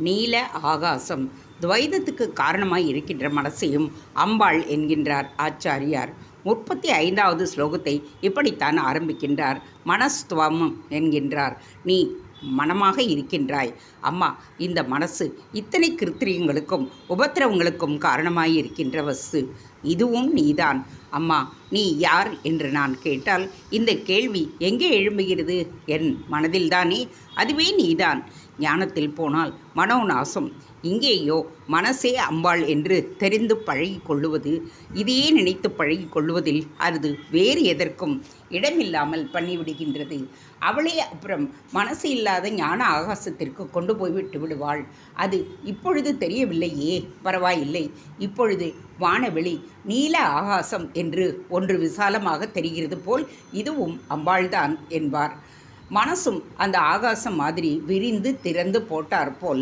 நீல ஆகாசம் துவைதத்துக்கு காரணமாய் இருக்கின்ற மனசையும் அம்பாள் என்கின்றார் ஆச்சாரியார். 35வது ஸ்லோகத்தை இப்படித்தான் ஆரம்பிக்கின்றார். மனஸ்துவம் என்கின்றார். நீ மனமாக இருக்கின்றாய் அம்மா. இந்த மனசு இத்தனை கிருத்திரியங்களுக்கும் உபத்திரவங்களுக்கும் காரணமாய் இருக்கின்ற வஸ்து. இதுவும் நீதான் அம்மா. நீ யார் என்று நான் கேட்டால் இந்த கேள்வி எங்கே எழும்புகிறது? என் மனதில்தானே. அதுவே நீதான். ஞானத்தில் போனால் மனோநாசம். இங்கேயோ மனசே அம்பாள் என்று தெரிந்து பழகி கொள்ளுவது, இதையே நினைத்து பழகி கொள்ளுவதில் அது வேறு எதற்கும் இடமில்லாமல் பண்ணிவிடுகின்றது. அவளே அப்புறம் மனசு இல்லாத ஞான ஆகாசத்திற்கு கொண்டு போய்விட்டு விடுவாள். அது இப்பொழுது தெரியவில்லையே, பரவாயில்லை. இப்பொழுது வானவெளி நீல ஆகாசம் என்று ஒன்று விசாலமாக தெரிகிறது போல் இதுவும் அம்பாள்தான் என்பார். மனசும் அந்த ஆகாசம் மாதிரி விரிந்து திறந்து போட்டார் போல்